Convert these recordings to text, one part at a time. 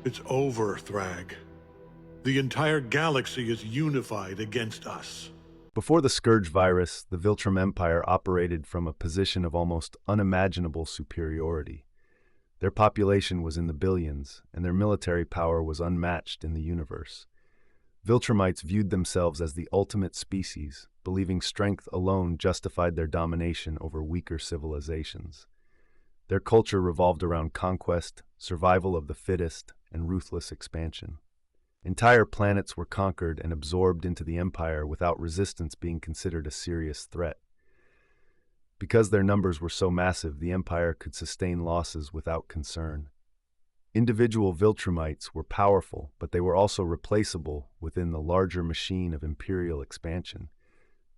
It's over, Thrag. The entire galaxy is unified against us. Before the Scourge virus, the Viltrum Empire operated from a position of almost unimaginable superiority. Their population was in the billions, and their military power was unmatched in the universe. Viltrumites viewed themselves as the ultimate species, believing strength alone justified their domination over weaker civilizations. Their culture revolved around conquest, survival of the fittest, and ruthless expansion. Entire planets were conquered and absorbed into the Empire without resistance being considered a serious threat. Because their numbers were so massive, the Empire could sustain losses without concern. Individual Viltrumites were powerful, but they were also replaceable within the larger machine of imperial expansion.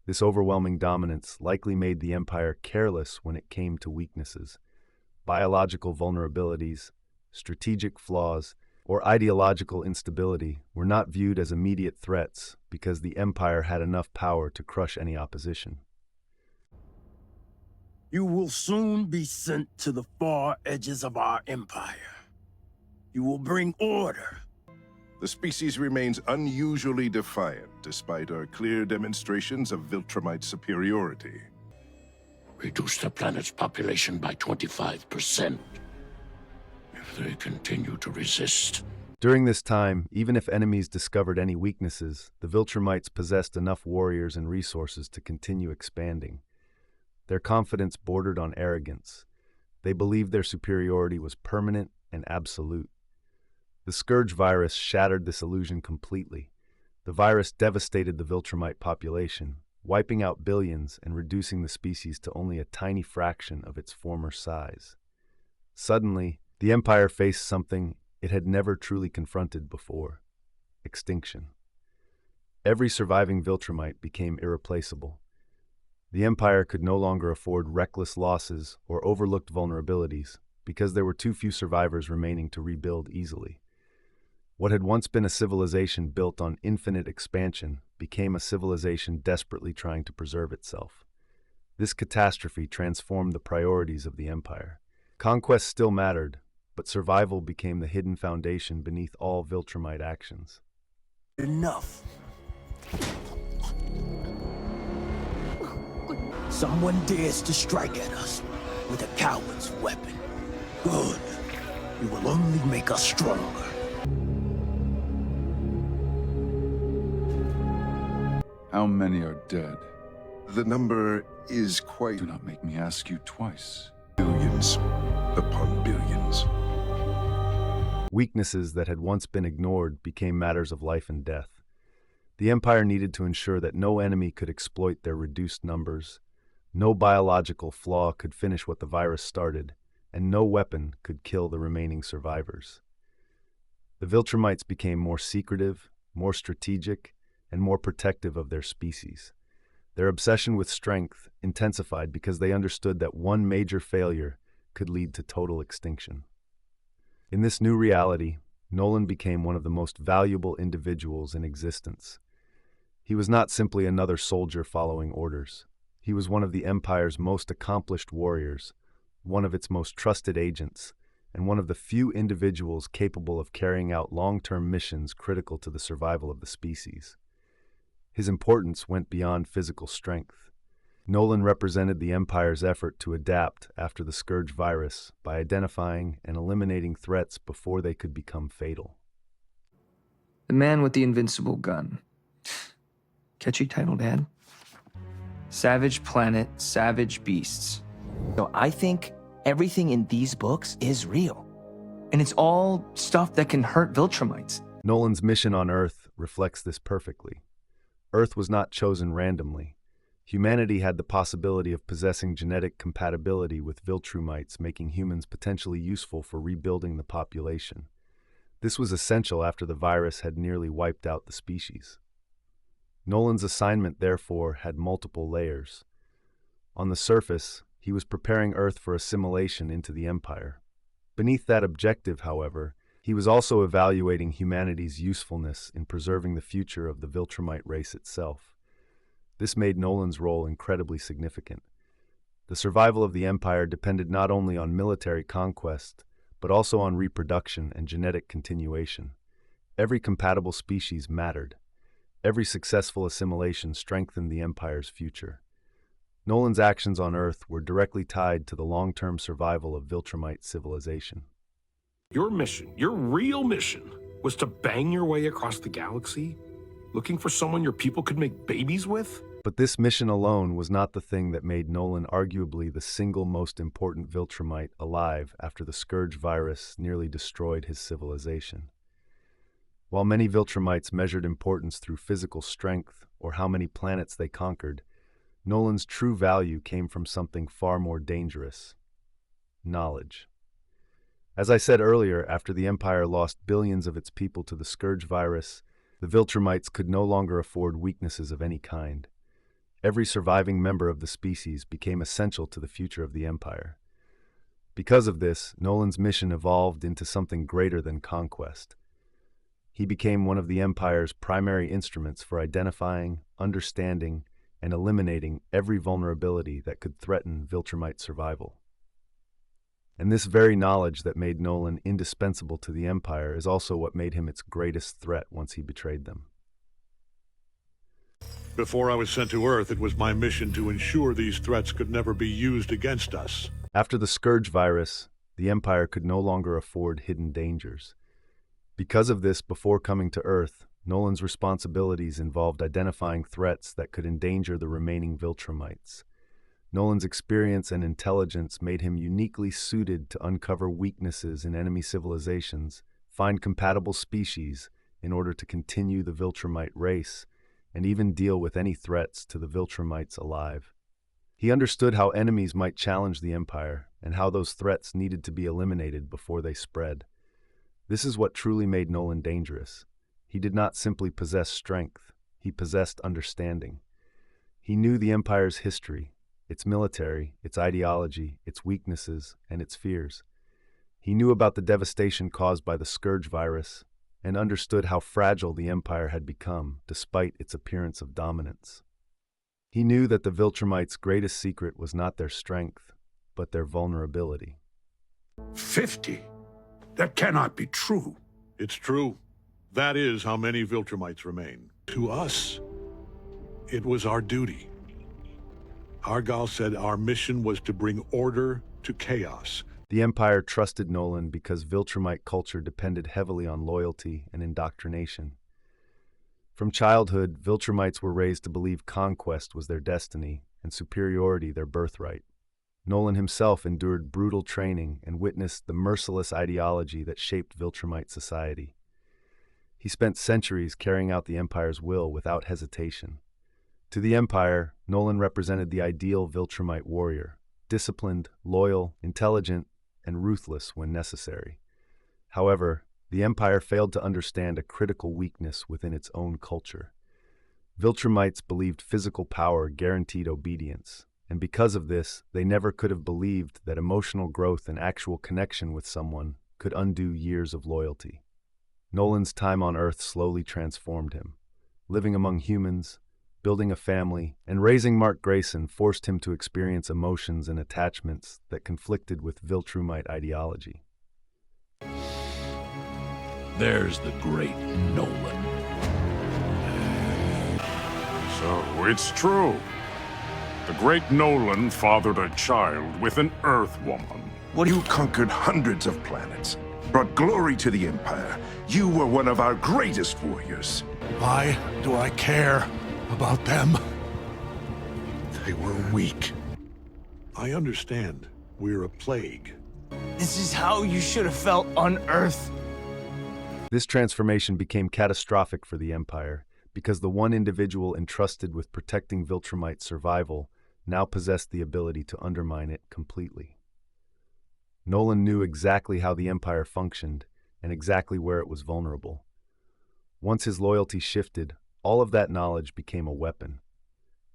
This overwhelming dominance likely made the Empire careless when it came to weaknesses. Biological vulnerabilities, strategic flaws, or ideological instability were not viewed as immediate threats because the Empire had enough power to crush any opposition. You will soon be sent to the far edges of our empire. You will bring order. The species remains unusually defiant, despite our clear demonstrations of Viltrumite superiority. Reduce the planet's population by 25%. If they continue to resist. During this time, even if enemies discovered any weaknesses, the Viltrumites possessed enough warriors and resources to continue expanding. Their confidence bordered on arrogance. They believed their superiority was permanent and absolute. The Scourge virus shattered this illusion completely. The virus devastated the Viltrumite population, wiping out billions and reducing the species to only a tiny fraction of its former size. Suddenly, the Empire faced something it had never truly confronted before: extinction. Every surviving Viltrumite became irreplaceable. The Empire could no longer afford reckless losses or overlooked vulnerabilities because there were too few survivors remaining to rebuild easily. What had once been a civilization built on infinite expansion became a civilization desperately trying to preserve itself. This catastrophe transformed the priorities of the Empire. Conquest still mattered, but survival became the hidden foundation beneath all Viltrumite actions. Enough. Someone dares to strike at us with a coward's weapon. Good. You will only make us stronger. How many are dead? The number is quite Do not make me ask you twice. billions upon billions. Weaknesses that had once been ignored became matters of life and death. The Empire needed to ensure that no enemy could exploit their reduced numbers, no biological flaw could finish what the virus started, and no weapon could kill the remaining survivors. The Viltrumites became more secretive, more strategic, and more protective of their species. Their obsession with strength intensified because they understood that one major failure could lead to total extinction. In this new reality, Nolan became one of the most valuable individuals in existence. He was not simply another soldier following orders. He was one of the Empire's most accomplished warriors, one of its most trusted agents, and one of the few individuals capable of carrying out long-term missions critical to the survival of the species. His importance went beyond physical strength. Nolan represented the Empire's effort to adapt after the Scourge virus by identifying and eliminating threats before they could become fatal. The man with the invincible gun. Catchy title, Dad. Savage planet, savage beasts. So I think everything in these books is real. And it's all stuff that can hurt Viltrumites. Nolan's mission on Earth reflects this perfectly. Earth was not chosen randomly. Humanity had the possibility of possessing genetic compatibility with Viltrumites, making humans potentially useful for rebuilding the population. This was essential after the virus had nearly wiped out the species. Nolan's assignment, therefore, had multiple layers. On the surface, he was preparing Earth for assimilation into the Empire. Beneath that objective, however, he was also evaluating humanity's usefulness in preserving the future of the Viltrumite race itself. This made Nolan's role incredibly significant. The survival of the Empire depended not only on military conquest, but also on reproduction and genetic continuation. Every compatible species mattered. Every successful assimilation strengthened the Empire's future. Nolan's actions on Earth were directly tied to the long-term survival of Viltrumite civilization. Your mission, your real mission, was to bang your way across the galaxy, looking for someone your people could make babies with? But this mission alone was not the thing that made Nolan arguably the single most important Viltrumite alive after the scourge virus nearly destroyed his civilization. While many Viltrumites measured importance through physical strength or how many planets they conquered, Nolan's true value came from something far more dangerous: knowledge. As I said earlier, after the Empire lost billions of its people to the scourge virus, the Viltrumites could no longer afford weaknesses of any kind. Every surviving member of the species became essential to the future of the Empire. Because of this, Nolan's mission evolved into something greater than conquest. He became one of the Empire's primary instruments for identifying, understanding, and eliminating every vulnerability that could threaten Viltrumite survival. And this very knowledge that made Nolan indispensable to the Empire is also what made him its greatest threat once he betrayed them. Before I was sent to Earth, it was my mission to ensure these threats could never be used against us. After the scourge virus, the Empire could no longer afford hidden dangers. Because of this, before coming to Earth, Nolan's responsibilities involved identifying threats that could endanger the remaining Viltrumites. Nolan's experience and intelligence made him uniquely suited to uncover weaknesses in enemy civilizations, find compatible species in order to continue the Viltrumite race, and even deal with any threats to the Viltrumites alive. He understood how enemies might challenge the Empire and how those threats needed to be eliminated before they spread. This is what truly made Nolan dangerous. He did not simply possess strength, he possessed understanding. He knew the Empire's history, its military, its ideology, its weaknesses, and its fears. He knew about the devastation caused by the scourge virus and understood how fragile the Empire had become despite its appearance of dominance. He knew that the Viltrumites' greatest secret was not their strength, but their vulnerability. 50? That cannot be true. It's true. That is how many Viltrumites remain. To us, it was our duty. Argall said our mission was to bring order to chaos. The Empire trusted Nolan because Viltrumite culture depended heavily on loyalty and indoctrination. From childhood, Viltrumites were raised to believe conquest was their destiny and superiority their birthright. Nolan himself endured brutal training and witnessed the merciless ideology that shaped Viltrumite society. He spent centuries carrying out the Empire's will without hesitation. To the Empire, Nolan represented the ideal Viltrumite warrior, disciplined, loyal, intelligent, and ruthless when necessary. However, the Empire failed to understand a critical weakness within its own culture. Viltrumites believed physical power guaranteed obedience, and because of this, they never could have believed that emotional growth and actual connection with someone could undo years of loyalty. Nolan's time on Earth slowly transformed him. Living among humans, building a family, and raising Mark Grayson forced him to experience emotions and attachments that conflicted with Viltrumite ideology. There's the great Nolan. So it's true. The great Nolan fathered a child with an Earth woman. You conquered hundreds of planets, brought glory to the Empire. You were one of our greatest warriors. Why do I care about them? They were weak. I understand. We're a plague. This is how you should have felt on Earth. This transformation became catastrophic for the Empire because the one individual entrusted with protecting Viltrumite survival now possessed the ability to undermine it completely. Nolan knew exactly how the Empire functioned and exactly where it was vulnerable. Once his loyalty shifted, all of that knowledge became a weapon.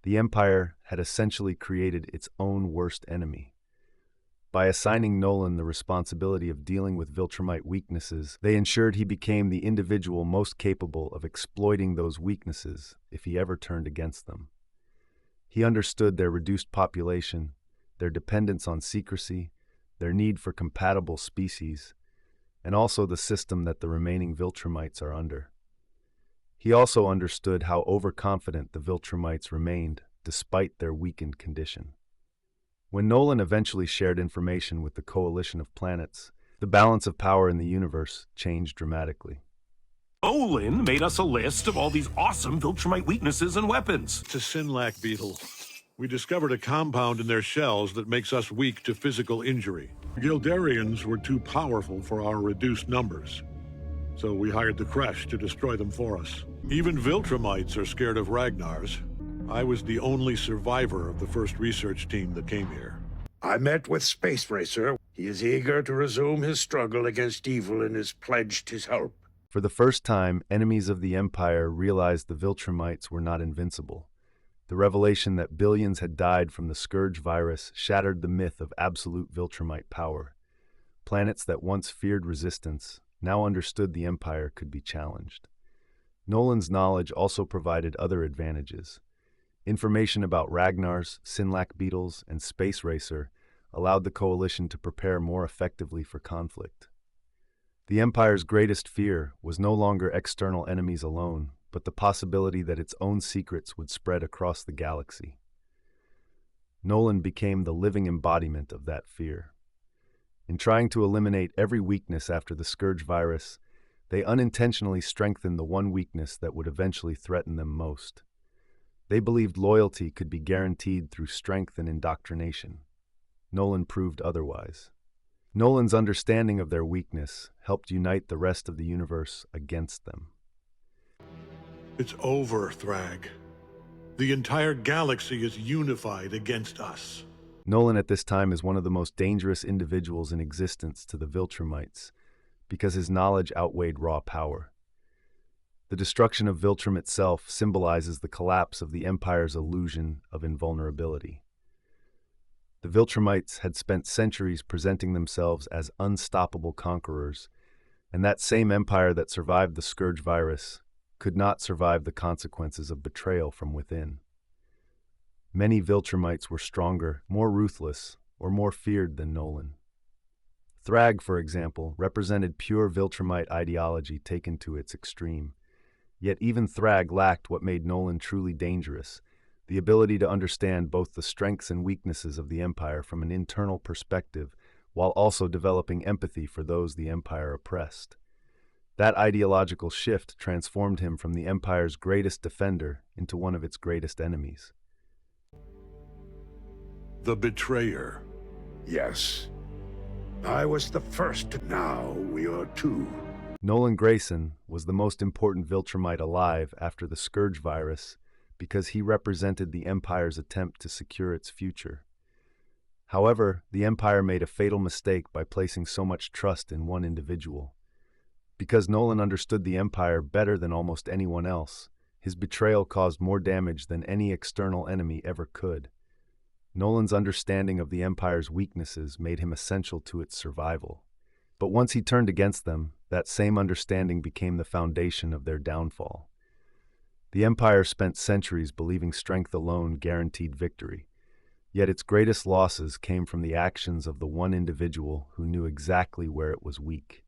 The Empire had essentially created its own worst enemy. By assigning Nolan the responsibility of dealing with Viltrumite weaknesses, they ensured he became the individual most capable of exploiting those weaknesses if he ever turned against them. He understood their reduced population, their dependence on secrecy, their need for compatible species, and also the system that the remaining Viltrumites are under. He also understood how overconfident the Viltrumites remained, despite their weakened condition. When Nolan eventually shared information with the coalition of planets, the balance of power in the universe changed dramatically. Nolan made us a list of all these awesome Viltrumite weaknesses and weapons. It's a Sinlac beetle. We discovered a compound in their shells that makes us weak to physical injury. Gildarians were too powerful for our reduced numbers, so we hired the Kresh to destroy them for us. Even Viltrumites are scared of Ragnars. I was the only survivor of the first research team that came here. I met with Space Racer. He is eager to resume his struggle against evil and has pledged his help. For the first time, enemies of the Empire realized the Viltrumites were not invincible. The revelation that billions had died from the scourge virus shattered the myth of absolute Viltrumite power. Planets that once feared resistance now understood the Empire could be challenged. Nolan's knowledge also provided other advantages. Information about Ragnars, Sinlac beetles, and Space Racer allowed the Coalition to prepare more effectively for conflict. The Empire's greatest fear was no longer external enemies alone, but the possibility that its own secrets would spread across the galaxy. Nolan became the living embodiment of that fear. In trying to eliminate every weakness after the scourge virus, they unintentionally strengthened the one weakness that would eventually threaten them most. They believed loyalty could be guaranteed through strength and indoctrination. Nolan proved otherwise. Nolan's understanding of their weakness helped unite the rest of the universe against them. It's over, Thrag. The entire galaxy is unified against us. Nolan at this time is one of the most dangerous individuals in existence to the Viltrumites, because his knowledge outweighed raw power. The destruction of Viltrum itself symbolizes the collapse of the Empire's illusion of invulnerability. The Viltrumites had spent centuries presenting themselves as unstoppable conquerors, and that same empire that survived the scourge virus could not survive the consequences of betrayal from within. Many Viltrumites were stronger, more ruthless, or more feared than Nolan. Thrag, for example, represented pure Viltrumite ideology taken to its extreme. Yet even Thrag lacked what made Nolan truly dangerous: the ability to understand both the strengths and weaknesses of the Empire from an internal perspective, while also developing empathy for those the Empire oppressed. That ideological shift transformed him from the Empire's greatest defender into one of its greatest enemies. The Betrayer. Yes. I was the first. Now we are two. Nolan Grayson was the most important Viltrumite alive after the scourge virus because he represented the Empire's attempt to secure its future. However, the Empire made a fatal mistake by placing so much trust in one individual. Because Nolan understood the Empire better than almost anyone else, his betrayal caused more damage than any external enemy ever could. Nolan's understanding of the Empire's weaknesses made him essential to its survival. But once he turned against them, that same understanding became the foundation of their downfall. The Empire spent centuries believing strength alone guaranteed victory, yet its greatest losses came from the actions of the one individual who knew exactly where it was weak.